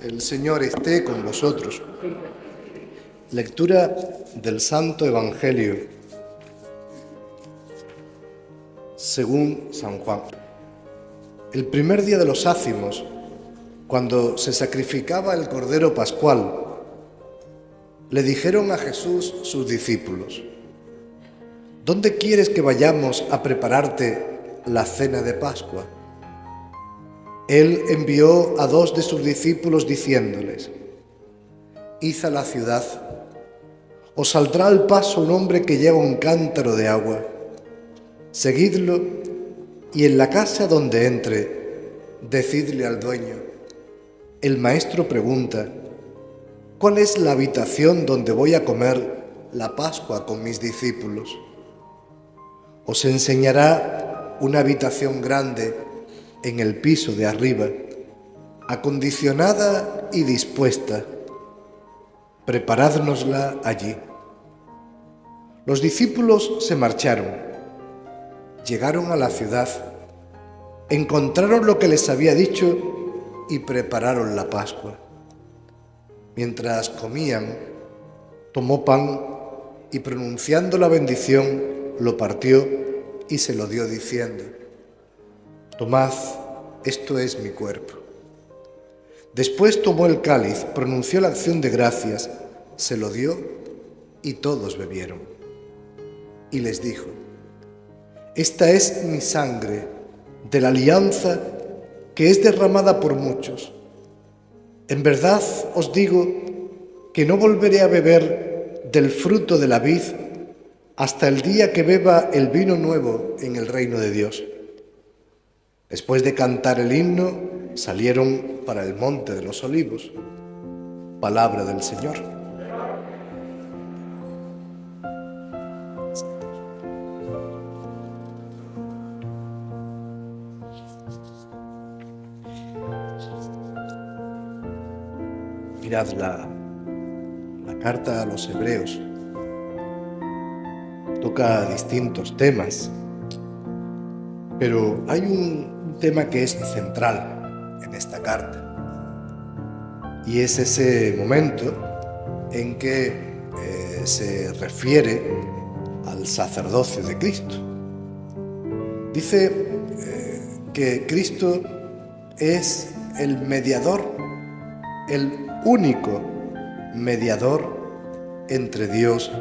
El Señor esté con vosotros. Lectura del Santo Evangelio según San Juan. El primer día de los ácimos, cuando se sacrificaba el Cordero Pascual, le dijeron a Jesús sus discípulos: ¿Dónde quieres que vayamos a prepararte la cena de Pascua? Él envió a 2 de sus discípulos diciéndoles: Id a la ciudad, os saldrá al paso un hombre que lleva un cántaro de agua. Seguidlo y en la casa donde entre, decidle al dueño: el maestro pregunta, ¿cuál es la habitación donde voy a comer la Pascua con mis discípulos? Os enseñará una habitación grande en el piso de arriba, acondicionada y dispuesta. Preparádnosla allí. Los discípulos se marcharon, llegaron a la ciudad, encontraron lo que les había dicho y prepararon la Pascua. Mientras comían, tomó pan y, pronunciando la bendición, lo partió y se lo dio diciendo: Tomad, esto es mi cuerpo. Después tomó el cáliz, pronunció la acción de gracias, se lo dio y todos bebieron. Y les dijo: Esta es mi sangre de la alianza que es derramada por muchos. En verdad os digo que no volveré a beber del fruto de la vid hasta el día que beba el vino nuevo en el reino de Dios. Después de cantar el himno, salieron para el monte de los Olivos. Palabra del Señor. Mirad la carta a los Hebreos. Toca distintos temas, pero hay un tema que es central en esta carta, y es ese momento en que se refiere al sacerdocio de Cristo. Dice que Cristo es el mediador, el único mediador entre Dios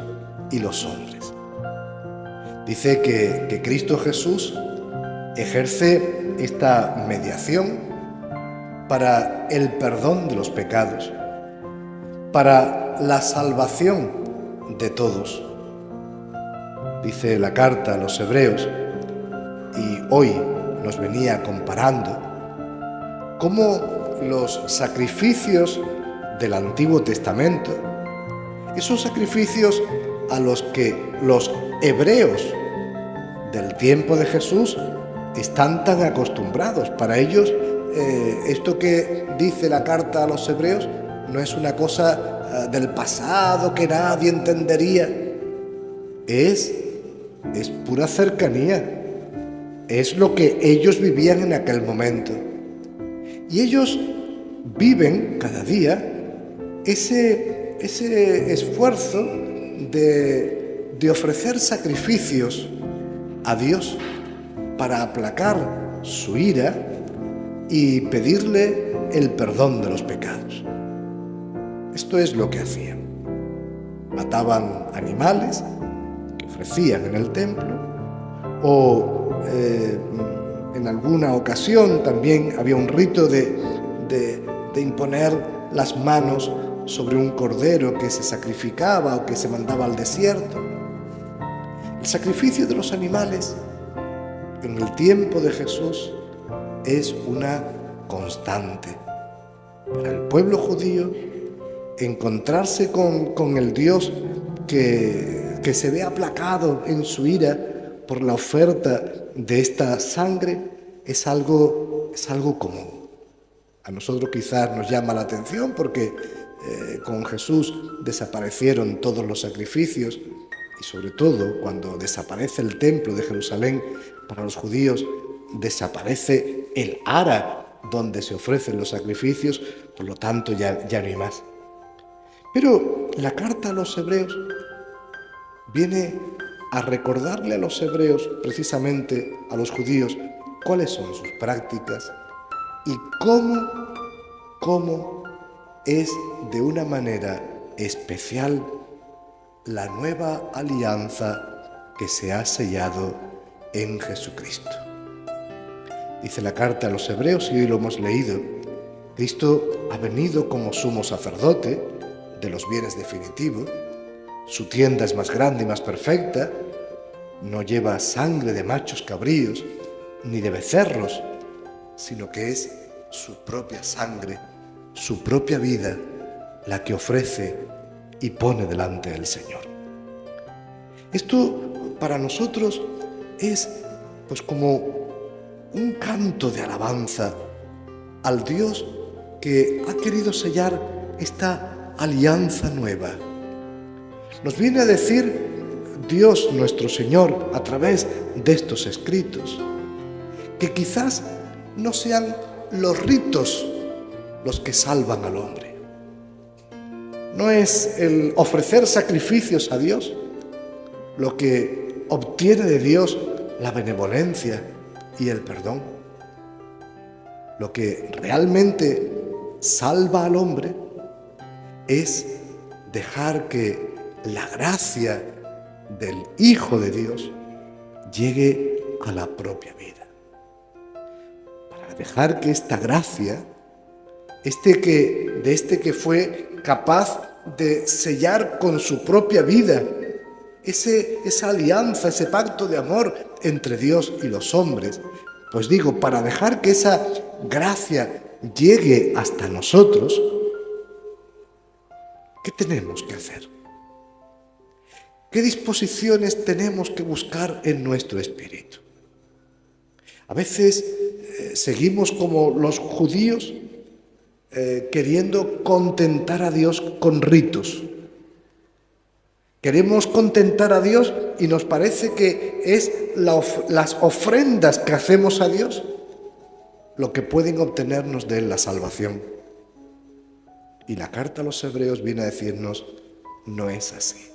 y los hombres. Dice que Cristo Jesús ejerce esta mediación para el perdón de los pecados, para la salvación de todos. Dice la carta a los Hebreos, y hoy nos venía comparando, cómo los sacrificios del Antiguo Testamento, esos sacrificios a los que los hebreos del tiempo de Jesús están tan acostumbrados. Para ellos, esto que dice la carta a los Hebreos no es una cosa del pasado que nadie entendería. Es pura cercanía. Es lo que ellos vivían en aquel momento. Y ellos viven cada día ese esfuerzo de ofrecer sacrificios a Dios para aplacar su ira y pedirle el perdón de los pecados. Esto es lo que hacían. Mataban animales que ofrecían en el templo, o en alguna ocasión también había un rito de imponer las manos sobre un cordero que se sacrificaba o que se mandaba al desierto. El sacrificio de los animales en el tiempo de Jesús es una constante. Para el pueblo judío, encontrarse con el Dios que se ve aplacado en su ira por la oferta de esta sangre es algo común. A nosotros quizás nos llama la atención porque con Jesús desaparecieron todos los sacrificios, y sobre todo cuando desaparece el templo de Jerusalén, para los judíos desaparece el ara donde se ofrecen los sacrificios, por lo tanto ya no hay más. Pero la carta a los hebreos viene a recordarle a los hebreos, precisamente a los judíos, cuáles son sus prácticas y cómo es de una manera especial la nueva alianza que se ha sellado en Jesucristo. Dice la carta a los hebreos, y hoy lo hemos leído, Cristo ha venido como sumo sacerdote de los bienes definitivos. Su tienda es más grande y más perfecta, no lleva sangre de machos cabríos ni de becerros, sino que es su propia sangre, su propia vida, la que ofrece y pone delante del Señor. Esto para nosotros es pues como un canto de alabanza al Dios que ha querido sellar esta alianza nueva. Nos viene a decir Dios nuestro Señor a través de estos escritos que quizás no sean los ritos los que salvan al hombre. No es el ofrecer sacrificios a Dios lo que obtiene de Dios la benevolencia y el perdón. Lo que realmente salva al hombre es dejar que la gracia del Hijo de Dios llegue a la propia vida. Para dejar que esta gracia, de este que fue capaz de sellar con su propia vida esa alianza, ese pacto de amor entre Dios y los hombres, pues digo, para dejar que esa gracia llegue hasta nosotros, ¿qué tenemos que hacer? ¿Qué disposiciones tenemos que buscar en nuestro espíritu? A veces seguimos como los judíos queriendo contentar a Dios con ritos. Queremos contentar a Dios y nos parece que es las ofrendas que hacemos a Dios lo que pueden obtenernos de Él la salvación. Y la carta a los hebreos viene a decirnos, no es así.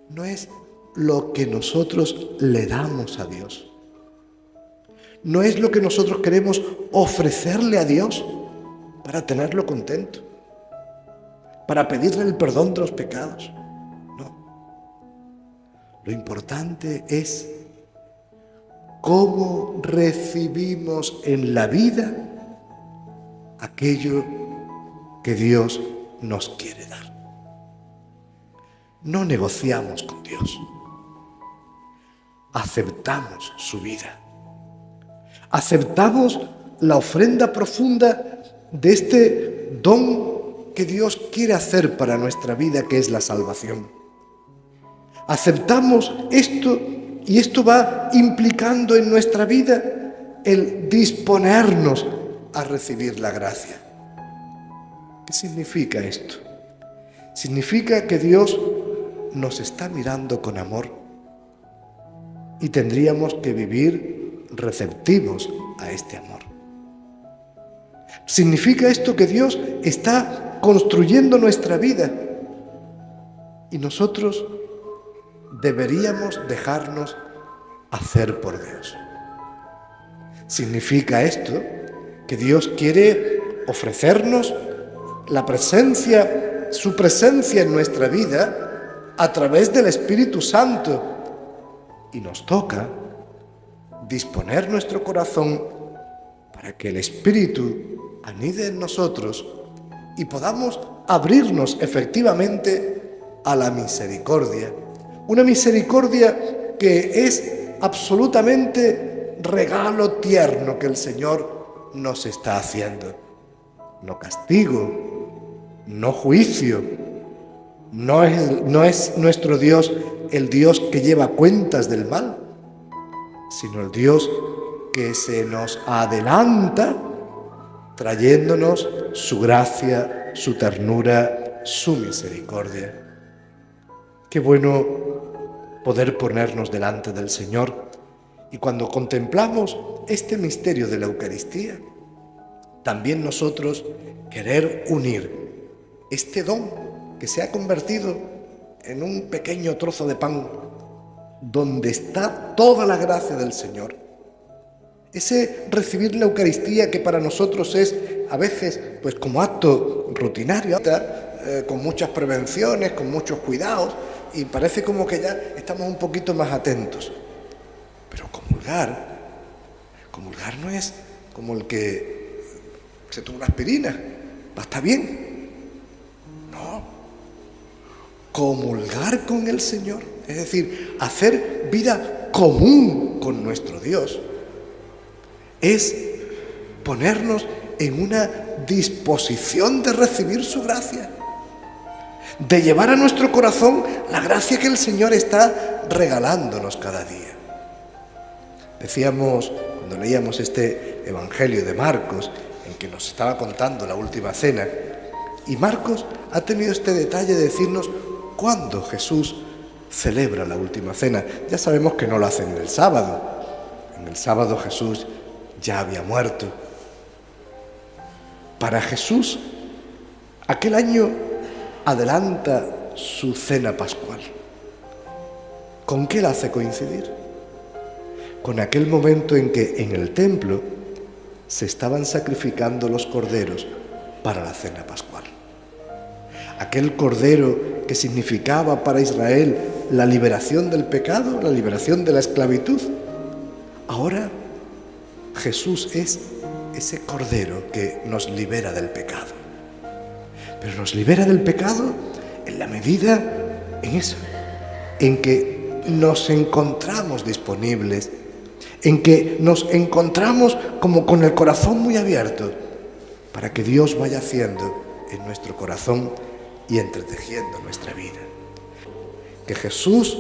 No es lo que nosotros le damos a Dios. No es lo que nosotros queremos ofrecerle a Dios para tenerlo contento, para pedirle el perdón de los pecados. No. Lo importante es cómo recibimos en la vida aquello que Dios nos quiere dar. No negociamos con Dios. Aceptamos su vida. Aceptamos la ofrenda profunda de este don que Dios quiere hacer para nuestra vida, que es la salvación. Aceptamos esto y esto va implicando en nuestra vida el disponernos a recibir la gracia. ¿Qué significa esto? Significa que Dios nos está mirando con amor y tendríamos que vivir receptivos a este amor. Significa esto que Dios está construyendo nuestra vida y nosotros deberíamos dejarnos hacer por Dios. Significa esto que Dios quiere ofrecernos su presencia en nuestra vida a través del Espíritu Santo y nos toca disponer nuestro corazón para que el Espíritu anide en nosotros y podamos abrirnos efectivamente a la misericordia. Una misericordia que es absolutamente regalo tierno que el Señor nos está haciendo. No castigo, no juicio. No es nuestro Dios el Dios que lleva cuentas del mal, sino el Dios que se nos adelanta trayéndonos su gracia, su ternura, su misericordia. Qué bueno poder ponernos delante del Señor y cuando contemplamos este misterio de la Eucaristía, también nosotros querer unir este don que se ha convertido en un pequeño trozo de pan donde está toda la gracia del Señor. Ese recibir la Eucaristía que para nosotros es a veces pues como acto rutinario, con muchas prevenciones, con muchos cuidados, y parece como que ya estamos un poquito más atentos. Pero comulgar no es como el que se toma una aspirina, está bien. No, comulgar con el Señor, es decir, hacer vida común con nuestro Dios, es ponernos en una disposición de recibir su gracia, de llevar a nuestro corazón la gracia que el Señor está regalándonos cada día. Decíamos, cuando leíamos este Evangelio de Marcos, en que nos estaba contando la última cena, y Marcos ha tenido este detalle de decirnos cuándo Jesús celebra la última cena. Ya sabemos que no lo hacen en el sábado. En el sábado Jesús ya había muerto. Para Jesús, aquel año adelanta su cena pascual. ¿Con qué la hace coincidir? Con aquel momento en que en el templo se estaban sacrificando los corderos para la cena pascual. Aquel cordero que significaba para Israel la liberación del pecado, la liberación de la esclavitud. Ahora Jesús es ese cordero que nos libera del pecado. Pero nos libera del pecado en la medida, en que nos encontramos disponibles, en que nos encontramos como con el corazón muy abierto para que Dios vaya haciendo en nuestro corazón y entretejiendo nuestra vida. Que Jesús,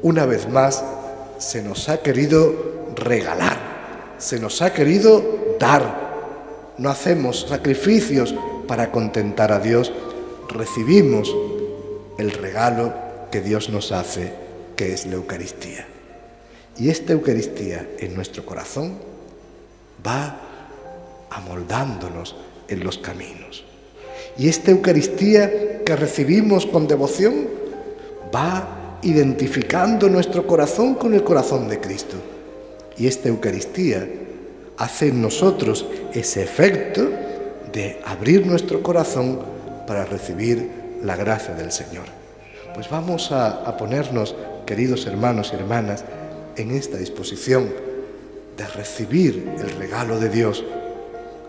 una vez más, se nos ha querido regalar, se nos ha querido dar. No hacemos sacrificios para contentar a Dios, recibimos el regalo que Dios nos hace, que es la Eucaristía. Y esta Eucaristía en nuestro corazón va amoldándonos en los caminos. Y esta Eucaristía que recibimos con devoción va identificando nuestro corazón con el corazón de Cristo. Y esta Eucaristía hace en nosotros ese efecto de abrir nuestro corazón para recibir la gracia del Señor. Pues vamos a ponernos, queridos hermanos y hermanas, en esta disposición de recibir el regalo de Dios,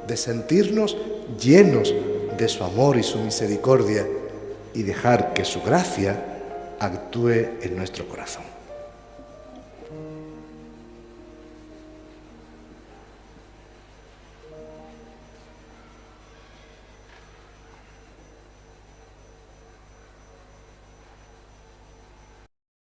de sentirnos llenos de su amor y su misericordia y dejar que su gracia actúe en nuestro corazón.